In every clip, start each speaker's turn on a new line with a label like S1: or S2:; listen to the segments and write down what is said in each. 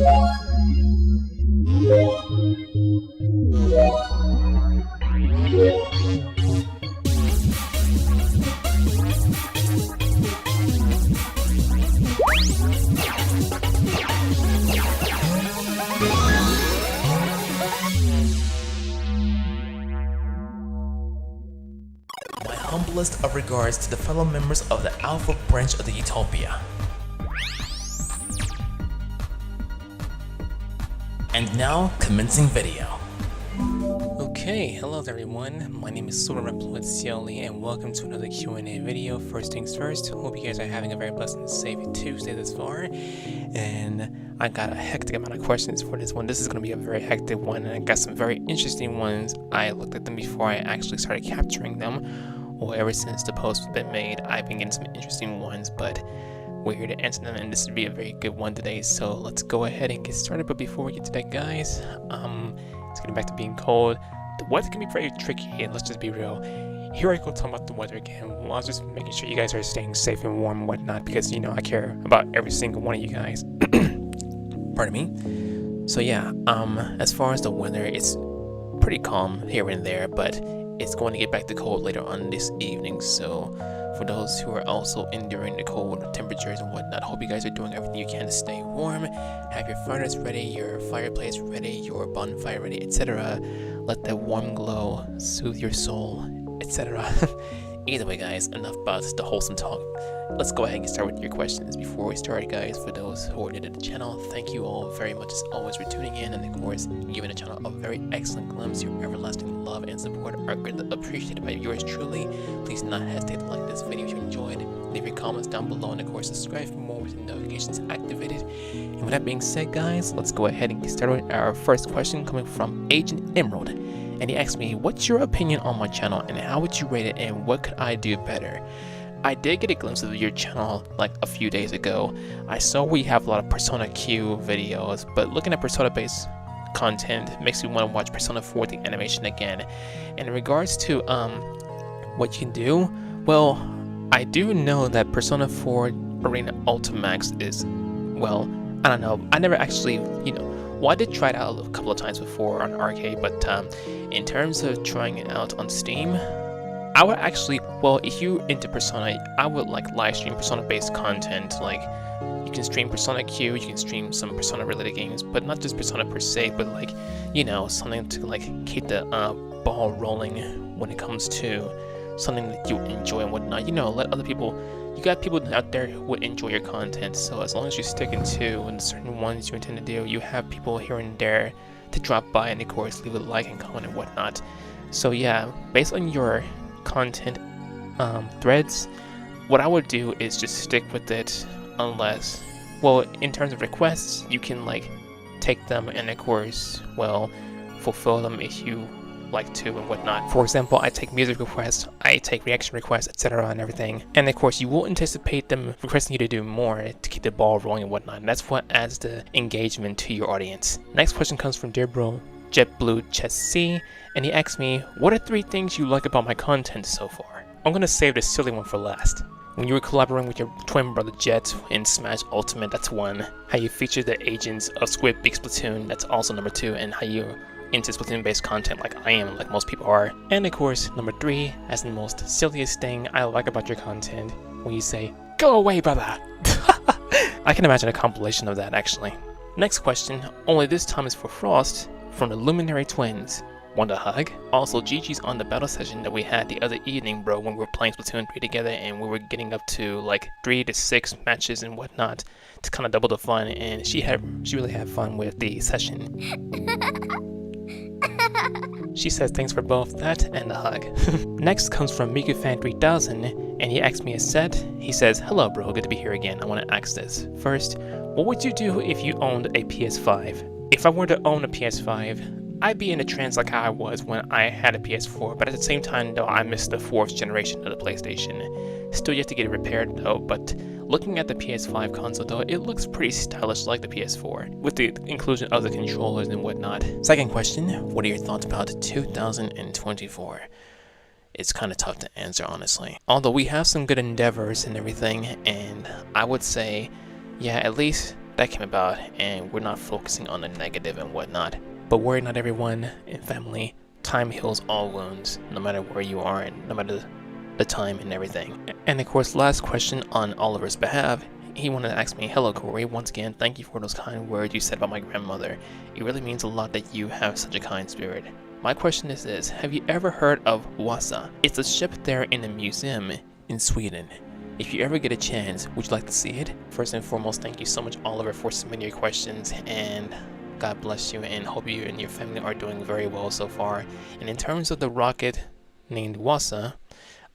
S1: Humblest of regards to the fellow members of the Alpha branch of the Utopia. And now, commencing video. Okay, hello everyone, my name is Silverreploid and welcome to another Q&A video. First things first, hope you guys are having a very blessed and safe Tuesday thus far. And I got a hectic amount of questions for this one. This is going to be a very hectic one, and I got some very interesting ones. I looked at them before I actually started capturing them. Well, ever since the post has been made, I've been getting some interesting ones, but we're here to answer them, and this would be a very good one today, so let's go ahead and get started. But before we get to that, guys, it's getting back to being cold. The weather can be very tricky, and let's just be real. Here I go talking about the weather again. Well, I was just making sure you guys are staying safe and warm and whatnot, because, you know, I care about every single one of you guys. Pardon me. So yeah, as far as the weather, it's pretty calm here and there, but it's going to get back to cold later on this evening, so for those who are also enduring the cold temperatures and whatnot, hope you guys are doing everything you can to stay warm. Have your furnace ready, your fireplace ready, your bonfire ready, etc. Let that warm glow soothe your soul, etc. Either way, guys, enough about the wholesome talk. Let's go ahead and get started with your questions. Before we start, guys, for those who are new to the channel, thank you all very much as always for tuning in, and of course, giving the channel a very excellent glimpse. Your everlasting love and support are greatly appreciated by yours truly. Please do not hesitate to like this video if you enjoyed. Leave your comments down below, and of course, subscribe for more with the notifications activated. And with that being said, guys, let's go ahead and get started with our first question coming from Agent Emerald. And he asked me, what's your opinion on my channel and how would you rate it and what could I do better? I did get a glimpse of your channel like a few days ago. I saw we have a lot of Persona Q videos, but looking at Persona based content makes me want to watch Persona 4 the animation again. And in regards to what you can do, well, I do know that Persona 4 Arena Ultimax is, well, I don't know, I never actually, well, I did try it out a couple of times before on arcade, but in terms of trying it out on Steam, I would actually, well, if you into Persona, I would like live stream Persona based content. Like, you can stream Persona Q, you can stream some Persona related games, but not just Persona per se, but like, something to like keep the ball rolling when it comes to something that you enjoy and whatnot. Let other people, you got people out there who would enjoy your content, so as long as you're sticking to and certain ones you intend to do, you have people here and there to drop by and of course leave a like and comment and whatnot. So yeah, based on your content threads, what I would do is just stick with it, unless, well, in terms of requests, you can like take them and of course, well, fulfill them if you like to and whatnot. For example, I take music requests, I take reaction requests, etc. and everything, and of course you will anticipate them requesting you to do more to keep the ball rolling and whatnot, and that's what adds the engagement to your audience. Next question comes from Dear Bro JetBlue Chess C, and he asks me, what are 3 things you like about my content so far? I'm gonna save the silly one for last. When you were collaborating with your twin brother Jet in Smash Ultimate, that's 1. How you featured the agents of Squid Big Splatoon, that's also number 2, and how you into Splatoon based content like I am, like most people are. And of course, number 3, as the most silliest thing I like about your content, when you say, go away, brother! I can imagine a compilation of that, actually. Next question, only this time is for Frost, from the Luminary Twins. Want a hug? Also, GG's on the battle session that we had the other evening, bro, when we were playing Splatoon 3 together and we were getting up to like 3 to 6 matches and whatnot to kind of double the fun, and she really had fun with the session. She says thanks for both that and the hug. Next comes from MikuFan3000, and he asked me a set. He says, hello bro, good to be here again. I want to ask this. First, what would you do if you owned a PS5? If I were to own a PS5, I'd be in a trance like how I was when I had a PS4, but at the same time though, I missed the 4th generation of the PlayStation. Still yet to get it repaired though, but looking at the PS5 console though, it looks pretty stylish like the PS4, with the inclusion of the controllers and whatnot. Second question, what are your thoughts about 2024? It's kind of tough to answer, honestly. Although we have some good endeavors and everything, and I would say, yeah, at least that came about, and we're not focusing on the negative and whatnot. But worry not, everyone in family. Time heals all wounds, no matter where you are and no matter the time and everything. And of course, last question on Oliver's behalf, he wanted to ask me, hello Corey, once again, thank you for those kind words you said about my grandmother. It really means a lot that you have such a kind spirit. My question is this, have you ever heard of Wasa? It's a ship there in a museum in Sweden. If you ever get a chance, would you like to see it? First and foremost, thank you so much, Oliver, for submitting your questions, and God bless you, and hope you and your family are doing very well so far. And in terms of the rocket named Wasa,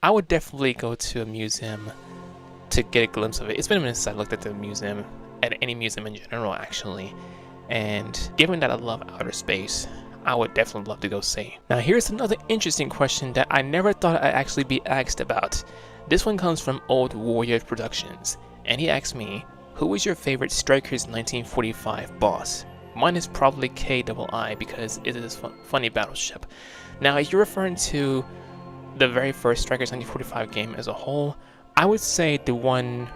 S1: I would definitely go to a museum to get a glimpse of it. It's been a minute since I looked at the museum, at any museum in general actually, and given that I love outer space, I would definitely love to go see. Now here's another interesting question that I never thought I'd actually be asked about. This one comes from Old Warrior Productions, and he asked me, who was your favorite Strikers 1945 boss? Mine is probably KII because it is a funny battleship. Now if you're referring to the very first Strikers 1945 game as a whole, I would say the one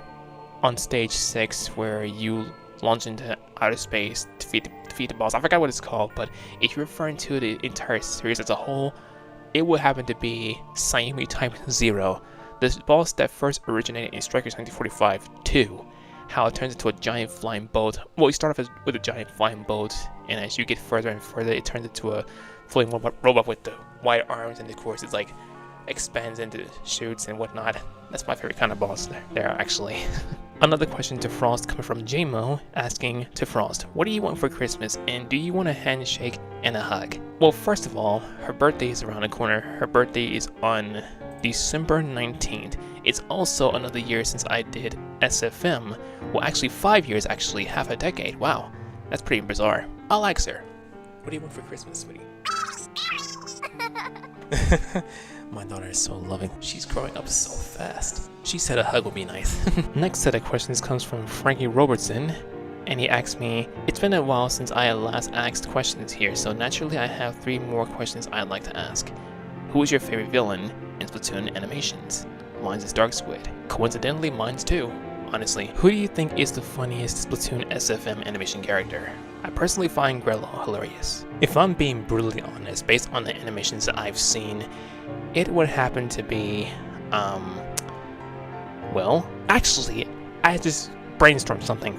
S1: on stage 6 where you launch into outer space, defeat the boss. I forgot what it's called, but if you're referring to the entire series as a whole, it would happen to be Sayumi Type 0, the boss that first originated in Strikers 1945-2. How it turns into a giant flying boat. Well, you start off with a giant flying boat, and as you get further and further, it turns into a flying robot with the wide arms, and of course it's like expands into shoots and whatnot. That's my favorite kind of boss there actually. Another question to Frost coming from JMO, asking to Frost, what do you want for Christmas, and do you want a handshake and a hug? Well, first of all, her birthday is around the corner. Her birthday is on December 19th. It's also another year since I did SFM. Well, actually 5 years, actually half a decade. Wow, that's pretty bizarre. I'll ask her, what do you want for Christmas, sweetie? My daughter is so loving. She's growing up so fast. She said a hug would be nice. Next set of questions comes from Frankie Robertson, and he asked me, it's been a while since I had last asked questions here, so naturally I have 3 more questions I'd like to ask. Who is your favorite villain in Splatoon animations? Mine's is Dark Squid. Coincidentally, mine's too. Honestly, who do you think is the funniest Splatoon SFM animation character? I personally find Grello hilarious. If I'm being brutally honest, based on the animations that I've seen, it would happen to be, well, actually, I just brainstormed something.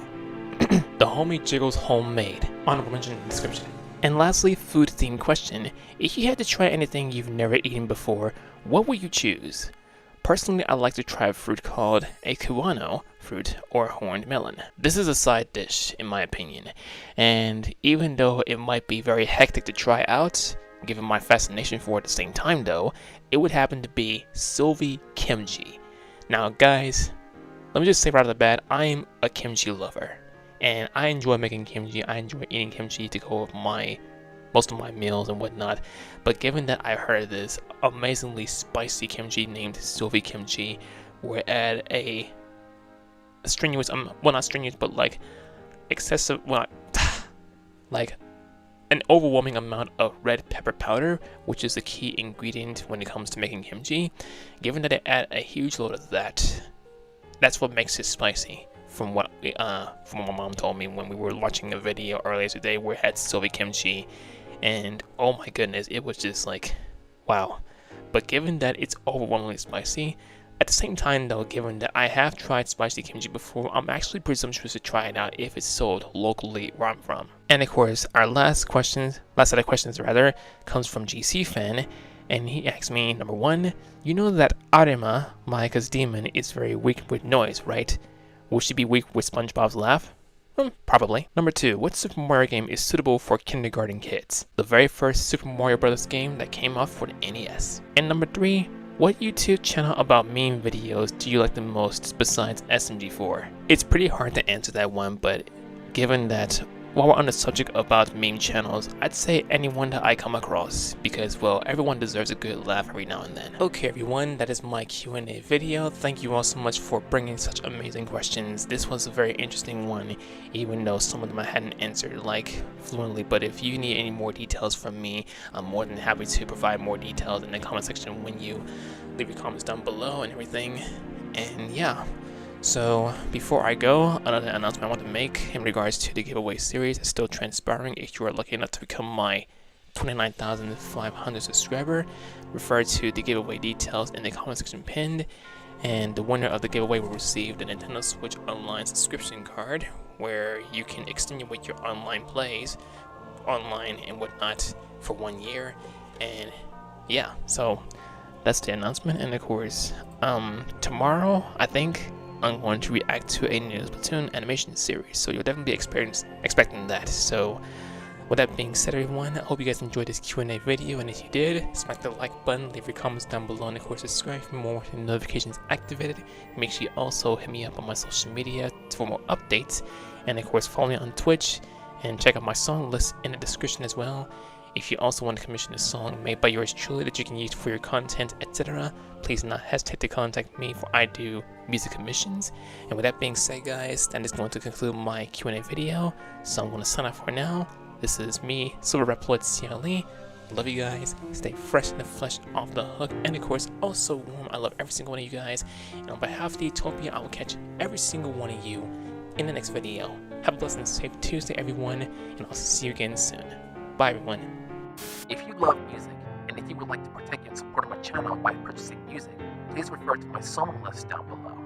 S1: The Homie Jiggles Homemade. Honorable mention in the description. And lastly, food themed question. If you had to try anything you've never eaten before, what would you choose? Personally, I like to try a fruit called a guano fruit or horned melon. This is a side dish, in my opinion, and even though it might be very hectic to try out, given my fascination for it at the same time though, it would happen to be Sylvie kimchi. Now guys, let me just say right off the bat, I am a kimchi lover, and I enjoy making kimchi. I enjoy eating kimchi to go with most of my meals and whatnot, but given that I heard this amazingly spicy kimchi named Sylvie kimchi, where it add a strenuous, well not strenuous, but like excessive, well, like an overwhelming amount of red pepper powder, which is the key ingredient when it comes to making kimchi. Given that it add a huge load of that, that's what makes it spicy. From what my mom told me when we were watching a video earlier today where it had Sylvie kimchi, and oh my goodness, it was just like, wow. But given that it's overwhelmingly spicy, at the same time though, given that I have tried spicy kimchi before, I'm actually presumptuous to try it out if it's sold locally where I'm from. And of course, our last set of questions comes from GC Fan, and he asked me, number 1, you know that Arima, Mayaka's demon, is very weak with noise, right? Will she be weak with SpongeBob's laugh? Probably. Number 2, what Super Mario game is suitable for kindergarten kids? The very first Super Mario Bros. Game that came off for the NES. And number 3, what YouTube channel about meme videos do you like the most besides SMG4? It's pretty hard to answer that one, but given that while we're on the subject about meme channels, I'd say anyone that I come across, because well, everyone deserves a good laugh every now and then. Okay everyone, that is my Q&A video. Thank you all so much for bringing such amazing questions. This was a very interesting one, even though some of them I hadn't answered like fluently, but if you need any more details from me, I'm more than happy to provide more details in the comment section when you leave your comments down below and everything. And yeah, So before I go, another announcement I want to make in regards to the giveaway series is still transpiring. If you are lucky enough to become my 29,500 subscriber, refer to the giveaway details in the comment section pinned, and the winner of the giveaway will receive the Nintendo Switch Online subscription card, where you can extenuate your online plays, online and whatnot, for 1 year. And yeah, so that's the announcement. And of course, tomorrow I think I'm going to react to a new Splatoon animation series, so you'll definitely be expecting that. So with that being said, everyone, I hope you guys enjoyed this Q&A video, and if you did, smack the like button, leave your comments down below, and of course subscribe for more with the notifications activated. Make sure you also hit me up on my social media for more updates, and of course follow me on Twitch, and check out my song list in the description as well. If you also want to commission a song made by yours truly that you can use for your content, etc., please do not hesitate to contact me, for I do music commissions. And with that being said, guys, that is going to conclude my Q&A video, so I'm going to sign off for now. This is me, Silverreploid CLE. Love you guys. Stay fresh in the flesh, off the hook, and of course also warm. I love every single one of you guys. And on behalf of the Utopia, I will catch every single one of you in the next video. Have a blessed and safe Tuesday, everyone, and I'll see you again soon. Bye, everyone. If you love music, and if you would like to partake in support of my channel by purchasing music, please refer to my song list down below.